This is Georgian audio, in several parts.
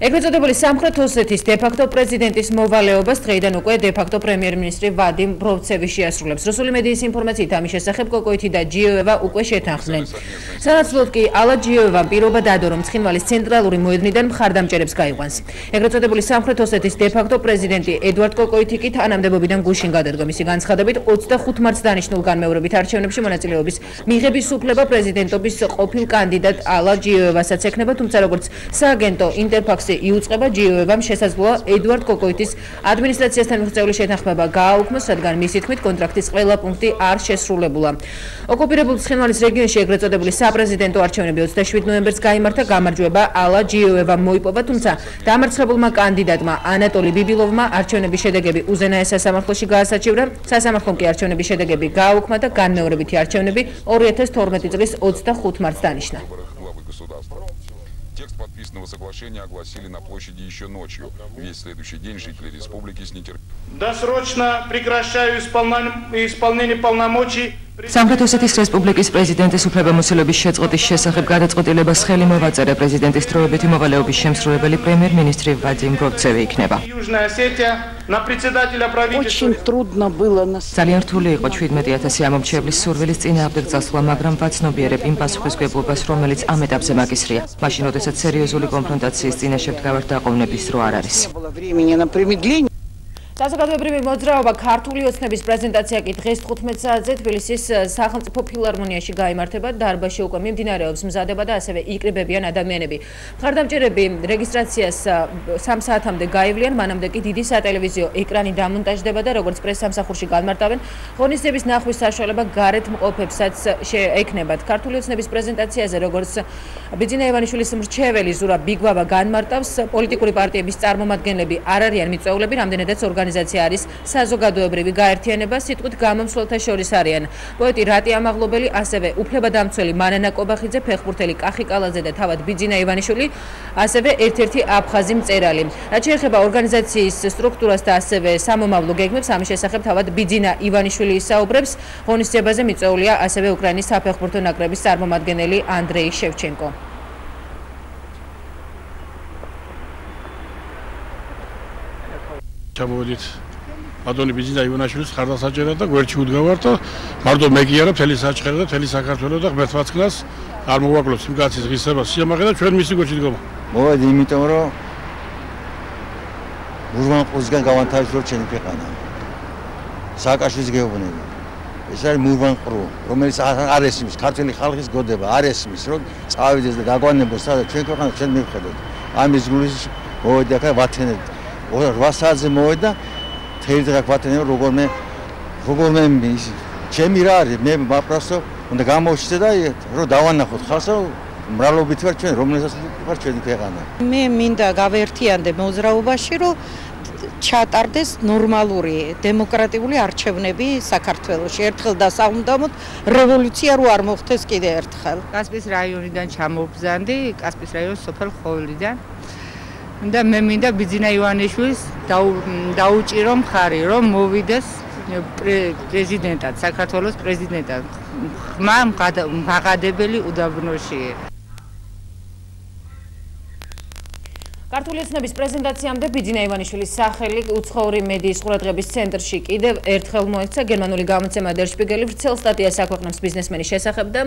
ეგრეთ წოდებული სამხრეთ ოსეთის დე-ფაქტო პრეზიდენტის მოვალეობას დღეიდან უკვე დე-ფაქტო პრემიერ-მინისტრი ვადიმ ბროვცევი შეასრულებს. რუსული მედიის ინფორმაციით ამის შესახებ კოკოითი და ჯიოევა უკვე შეთანხმდნენ. სანაცვლოდ კი ალა ჯიოევამ პირობა დადო, რომ ცხინვალის ცენტრალური მოედნიდან მხარდამჭერებს გაიყვანს. ეგრეთ წოდებული სამხრეთ ოსეთის დე-ფაქტო პრეზიდენტი ედვარდ კოკოითი კი თანამდებობიდან გუშინ გადადგა. მისი განცხადებით 25 მარტს დანიშნულ განმეორებით არჩევნებში მონაწილეობის მიღების უფლება პრეზიდენტობის ყოფილ კანდიდატ ალა ჯიოევასაც ექნება, თუმცა როგორც სააგენტო ინტერფაქსი იუწყება, ჯიოევამ შესაძლოა ედვარდ კოკოითის ადმინისტრაციასთან მიღწეული შეთანხმება გააუქმოს, რადგან მისი თქმით კონტრაქტის ყველა პუნქტი არ შესრულებულა. ოკუპირებულ ცხინვალის რეგიონში ეგრეთ წოდებული საპრეზიდენტო არჩევნები 27 ნოემბერს გაიმართა. გამარჯვება ალა ჯიოევამ მოიპოვა, თუმცა დამარცხებულმა კანდიდატმა ანატოლი ბიბილოვმა არჩევნების შედეგები უზენაეს სასამართლოში გაასაჩივრა. სასამართლომ კი არჩევნების შედეგები გააუქმა და განმეორებითი არჩევნები 2012 წლის 25 მარტს დანიშნა. Текст подписанного соглашения огласили на площади еще ночью. Весь следующий день жители республики с нетерпением. Досрочно прекращаю исполнение полномочий. სამხრეთ ოსეთის რესპუბლიკის პრეზიდენტის უფლებამოსილების შეწყვეტის შესახებ გადაწყვეტილებას ხელი მოვაწერა პრეზიდენტის დროებითი მოვალეობის შემსრულებელი პრემიერ-მინისტრი ვადიმ ბროვცევი იქნება. ძალიან რთული იყო 17,000 ამომრჩევლის სურვილის წინააღმდეგ წასვლა, მაგრამ ვაცნობიერებ იმ პასუხისმგებლობას, რომელიც ამ ეტაპზე მაგისრია. მაშინ, როდესაც სერიოზული კონფრონტაციის წინაშე ვდგავართ, დაყოვნების დრო არ არის. საზოგადოებრივი მოძრაობა ქართული ოცნების პრეზენტაცია კი დღეს 15 საათზე თბილისის სახელმწიფო ფილარმონიაში გაიმართება. დარბაზში უკვე მიმდინარეობს მზადება და ასევე იკრიბებიან ადამიანები. მხარდამჭერები რეგისტრაციას 3 საათამდე გაივლიან, მანამდე კი დიდი სატელევიზიო ეკრანი დამონტაჟდება და როგორც პრესსამსახურში განმარტავენ, ღონისძიების ნახვის საშუალება გარეთ მყოფებსაც შეექნებათ. ქართული ოცნების პრეზენტაციაზე როგორც ბიძინა ივანიშვილის მრჩეველი ზურაბ ბიგვაბა განმარტავს, პოლიტიკური პარტიების წარმომადგენლები არ არიან მიწვეულები, რამდენადაც ორგანიზაცია არის საზოგადოებრივი გაერთიანება, სიტყვით გამომცვლელთა შორის არიან პოეტი რატი ამაღლობელი, ასევე უფლებადამცველი მანანა კობახიძე, ფეხბურთელი კახი კალაძე და თავად ბიძინა ივანიშვილი, ასევე ერთ-ერთი აფხაზი მწერალი. რაც შეეხება ორგანიზაციის სტრუქტურას და ასევე სამომავლო გეგმებს, ამის შესახებ თავად ბიძინა ივანიშვილი ისაუბრებს. ღონისძიებაზე მიწვეულია ასევე უკრაინის საფეხბურთო ნაკრების წარმომადგენელი ანდრეი შევჩენკო. ჩამოვედით ბატონი ბიძინა ივანიშვილის ხარდასაჭერად და გვერდში უდგავართ და მარტო მე კი არა, მთელი საჩხერე და მთელი საქართველო და ღმერთმაცკლას არ მოვაკლოთ იმ კაცის ღირსებას სიამაყე და ჩვენ მისი გვერდში დგომა. მოვედი იმიტომ რომ მურვანყურისგან გავანთავისუფლოთ ჩემი ქვეყანა. სააკაშვილის გეუბნები. ეს არის მურვანყური, რომელიც არ ესმის ქართული ხალხის გოდება, არ ესმის რომ წავიდეს და გაგვანებოს სადაც ჩვენ ქვეყანა ჩვენ მივხედოთ. ამის გულის მოვედი ახლა ვათენებ 8 საათზე მოვედა, თერი დღე ვათენებ როგორმე ჩემი რა არის, მე მაპრასო უნდა გამოვშიცე და რომ დავანახოთ ხალხს, რომ მრავლობით ვარ ჩვენ, რომელსაც ვარ ჩვენი ქვეყანა. მე მინდა გავერთიანდე მოძრაობაში, რომ ჩატარდეს ნორმალური დემოკრატიული არჩევნები საქართველოში. ერთხელ დასაუნდამოდ რევოლუცია რო არ მოხდეს კიდე ერთხელ. კასპიის რაიონიდან ჩამოვბრძანდი, კასპიის რაიონის სოფელ ხოვლიდან. და მე მინდა ბიძინა ივანიშვილის დაუჭირო მხარი, რომ მოვიდეს პრეზიდენტად, საქართველოს პრეზიდენტად. ხმა მაღადებელი უდაბნოში. ქართული ოცნების პრეზენტაციამდე ბიძინა ივანიშვილის სახელი უცხოური მედიის ყურადღების ცენტრში კიდევ ერთხელ მოექცა. გერმანული გამოცემა Der Spiegel ვრცელ სტატიას აქვეყნებს ბიზნესმენის შესახებ და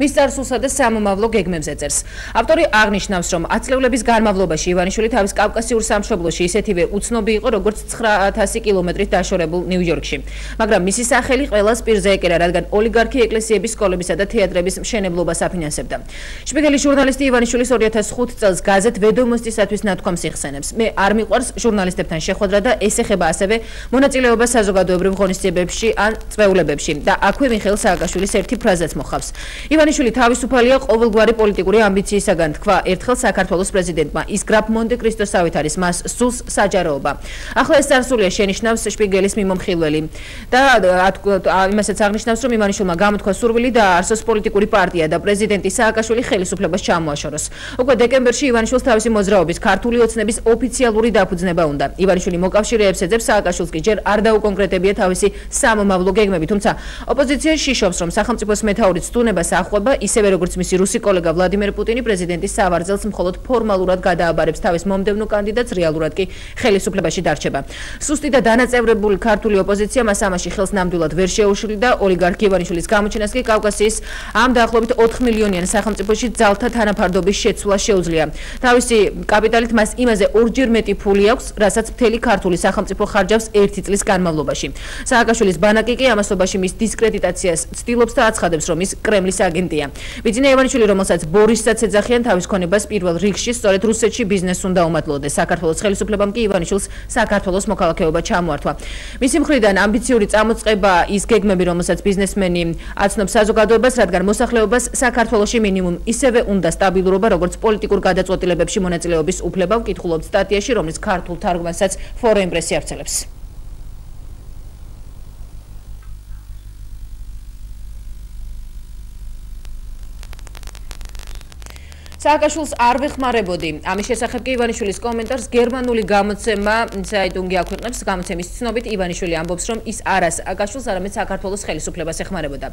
მის წარსულსა და სამომავლო გეგმებზე წერს. ავტორი აღნიშნავს, რომ 10 წლების განმავლობაში ივანიშვილი თავის კავკასიურ სამშობლოში ისეთივე უცნობი იყო, როგორც 900 კილომეტრით დაშორებულ ნიუ-იორკში. მაგრამ მისი სახელი ყველას პირზე ეკერა, რადგან ოლიგარქი ეკლესიების, სკოლებისა და თეატრების მშენებლობას აფინანსებდა. Spiegel-ის ჟურნალისტი ივანიშვილის 2005 წელს გაზეთ Ведомостისათვის ნათქვამს იხსენებს. მე არ მიყვარს ჟურნალისტებთან შეხვედრა და ეს ეხება ასევე მონაწილეობა საზოგადოებრივ ღონისძიებებში ან წვეულებებში და აქვე მიხეილ სააკაშვილის ერთი ფრაზაც მოხავს. ივანიშვილი თავისუფალია ყოველგვარი პოლიტიკური ამბიციისაგან, თქვა ერთხელ საქართველოს პრეზიდენტმა. ის გრაფ მონტე-კრისტოსავით არის, მას სულს საჯაროობა. ახლა ეს წარსულია შენიშნავს Spiegel-ის მიმომხილველი და იმასაც აღნიშნავს, რომ ივანიშვილმა გამოთქვა სურვილი და არსოს პოლიტიკური პარტია და პრეზიდენტი სააკაშვილი ხელისუფლებას ჩამოაშოროს. უკვე დეკემბერში ივანიშვილს თავისი მოძრაობის ქართული ოცნების ოფიციალური დაფუძნება უნდა. ივანიშვილი მოკავშირეებს ეძებს, სააკაშვილს კი ჯერ არ დაუკონკრეტებია თავისი სამომავლო გეგმები, თუმცა ოპოზიცია შიშობს, რომ სახელმწიფოს მეთაურის ცდუნებას ახვება, ისევე როგორც მისი რუსი კოლეგა ვლადიმერ პუტინი პრეზიდენტის სავარძელს მხოლოდ ფორმალურად გადააბარებს თავის მომდევნო კანდიდატს, რეალურად კი ხელისუფლებაში დარჩება. სუსტი და დანაწევრებული ქართული ოპოზიცია მას ამაში ხელს ნამდვილად ვერ შეუშლიდა. ოლიგარქი ივანიშვილის გამოჩენას კი კავკასიის ამ დაახლოებით 4 მილიონიან სახელმწიფოში ძალთა თანაფარდობის შეცვლა შეუძლია. თავისი კაპიტალით მას იმაზე ორჯერ მეტი ფული აქვს, რასაც მთელი ქართული სახელმწიფო ხარჯავს 1 წლის განმავლობაში. სააკაშვილის ბანაკი კი ამასობაში მის დისკრედიტაციას ცდილობს და აცხადებს, რომ ის კრემლის აგენტია. ბიძინა ივანიშვილი, რომელსაც ბორისსაც ეძახიან, თავის ქონებას პირველ რიგში სწორედ რუსეთში ბიზნესს უნდა უმადლოდეს. საქართველოს ხელისუფლებამ კი ივანიშვილს საქართველოს მოქალაქეობა ჩამოართვა. მისი მხრიდან ამბიციური წამოწყება ის გეგმები, რომელსაც ბიზნესმენი აცნობს საზოგადოებას, რადგან მოსახლეობას საქართველოში მინიმუმ ისევე უნდა სტაბილურობა, როგორც პოლიტიკურ გადაწყვეტილებებში მონაწილეობის უფლება, ვკითხულობთ სტატიაში, რომლის ქართულ თარგმანსაც Foreign Press იავრცელებს. სააკაშვილს არ ვეხმარებოდი. ამის შესახებ კი ივანიშვილის კომენტარს გერმანული გამოცემა საიტუნგი აქვეყნებს. გამოცემის ცნობით ივანიშვილი ამბობს, რომ ის არა სააკაშვილს, არამედ საქართველოს ხელისუფლებას ეხმარებოდა.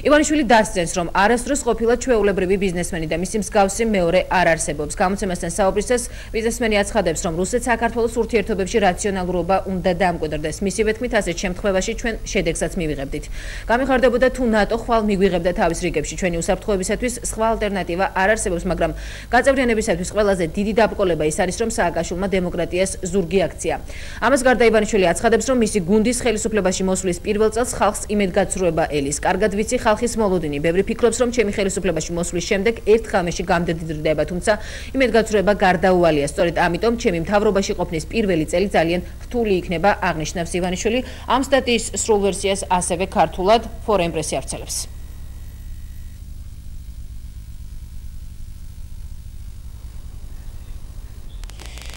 ივანიშვილი დასძენს, რომ არასდროს ყოფილა ჩვეულებრივი ბიზნესმენი და მისი მსგავსი მეორე არ არსებობს. გამოცემასთან საუბრისას ბიზნესმენი აცხადებს, რომ რუსეთს საქართველოს ურთიერთობებში რაციონალურობა უნდა დამკვიდრდეს. მისივე თქმით, ასეთ შემთხვევაში ჩვენ შედეგსაც მივიღებდით. გამიხარდებოდა თუ ნატო ხვალ მიგვიღებდა თავის რიგებში ჩვენი უსაფრთხოებისათვის, სხვა ალტერნატივა არ არსებობს, მაგრამ გაწევრიანებისათვის ყველაზე დიდი დაბრკოლება ის არის, რომ სააკაშვილმა დემოკრატიას ზურგი აქცია. ამას გარდა ივანიშვილი აცხადებს, რომ მისი გუნდის ხელისუფლებაში მოსვლის პირველ წელს ხალხს იმედგაცრუება ელის. კარგად ვიცი ხალხის მოლოდინი. ბევრი ფიქრობს, რომ ჩემი ხელისუფლებაში მოსვლის შემდეგ ერთ ღამეში გამდიდრდება, თუმცა იმედგაცრუება გარდაუვალია. სწორედ ამიტომ ჩემი მთავრობაში ყოფნის პირველი წელი ძალიან რთული იქნება, აღნიშნავს ივანიშვილი. ამ სტატიის სრულ ვერსიას ასევე ქართულად Foreign Press იავრცელებს.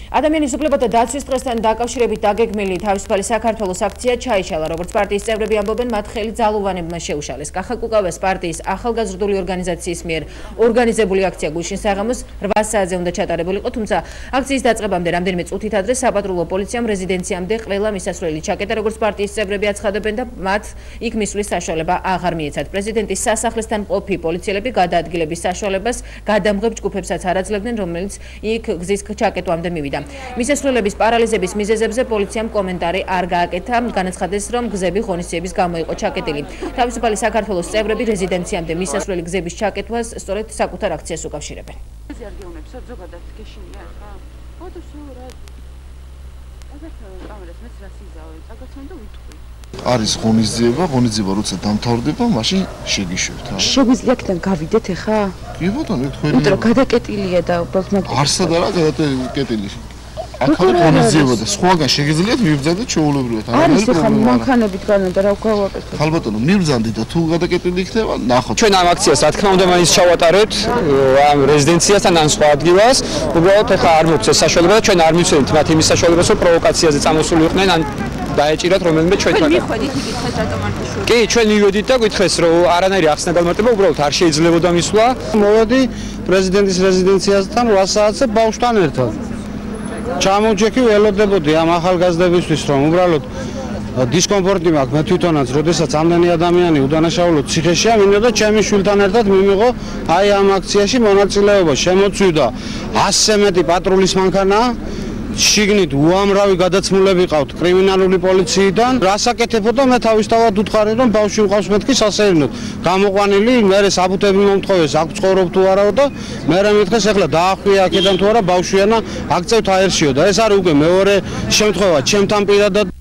ადამიანის უფლებათა დაცვის დღესთან დაკავშირებით დაგეგმილი თავისუფალი საქართველოს აქცია ჩაიშალა, როგორც პარტიის წევრები ამბობენ, მათ ხელი ძალუვანებმა შეუშალეს. კახაკუკავას პარტიის ახალგაზრდული ორგანიზაციის მიერ ორგანიზებული აქცია გუშინ საღამოს 8 საათზე უნდა ჩატარებულიყო, თუმცა აქციის დაწყებამდე რამდენიმე წუთით ადრე საპატრულო პოლიციამ რეზიდენციამდე ყველა მისასვლელი ჩაკეტა, როგორც პარტიის წევრები აცხადებენ და მათ იქ მისვლის საშუალება აღარ მიეცათ. პრეზიდენტის სასახლესთან ყოფი პოლიციელები გადაადგილების საშუალებას გადამღებ ჯგუფებსაც არ აძლევდნენ, რომელიც იქ გზის ჩაკეტვამდე მივიდა. მისასვლელების პარალიზების მიზეზებზე პოლიციამ კომენტარი არ გააკეთა, განაცხადეს, რომ გზები ღონისძიების გამო იყო ჩაკეტილი. თავისუფალი საქართველოს წევრები რეზიდენციამდე მისასვლელი გზების ჩაკეტვას სწორედ საკუთარ აქციას უკავშირებენ. არის ღონისძიება როცა დამთავრდება, მაშინ შეგიშვებთ რა. შეგვიძლია აქედან გავიდეთ ახლა? კი ბატონო, თქვენი. იმიტომ რომ გადაკეტილია და უბრალოდ მაგ არსად არა გადაკეტილი. ახალი ღონისძიება და სხვაგან შეგიძლიათ მიბრძანდეთ ჩვეულებრივად. არის ახლა მანქანებით განა და რა გავაკეთოთ? ხალბატონო, მიბრძანდით და თუ გადაკეტილი იქნება, ნახოთ. ჩვენ ამ აქციას რა თქმა უნდა მაინც ჩავატარებთ ამ რეზიდენციასთან ან სხვა ადგილას. უბრალოდ ახლა არ მოგვცეს საშუალება და ჩვენ არ მივცემთ მათ იმის საშუალებას, რომ პროვოკაციაზე წამოსული იყვნენ ან დაეჭირათ რომელიმე ჩვენთან. მიხვედით იგივე რატომ კი, ჩვენ მივედით და გითხეს, რომ არანაირი ახსნა განმარტება უბრალოდ არ შეიძლებოდა მისვლა. მოვედი პრეზიდენტის რეზიდენციასთან 8 საათზე ბავშვთან ერთად. ჩამოვჯექი ველოდებოდი ამ ახალგაზრდებისთვის, რომ უბრალოდ დისკომფორტი მაქვს მე თვითონაც, როდესაც ამდენი ადამიანი უდანაშაულოდ ციხეშია, მინდოდა ჩემი შვილთან ერთად მივიღო აი ამ აქციაში მონაწილეობა, შემოწვიდა 100-ზე მეტი პატრულის მანქანა. შიგნით უამრავი გადაცმულები ყავთ კრიმინალური პოლიციიდან. რასაკეთებოდა მე თავისთავად უთხარი, რომ ბავშვი მყავს მეთქი სასეირნოდ. გამოყვანილი, მე საბუთები მომთხოვეს, აქ ცხოვრობ თუ არაო და მე მითხეს ახლა დაახვია აქედან თუ არა ბავშვიანა აქ წევთ აერშიო და ეს არის უკვე მეორე შემთხვევა ჩემთან პირადად.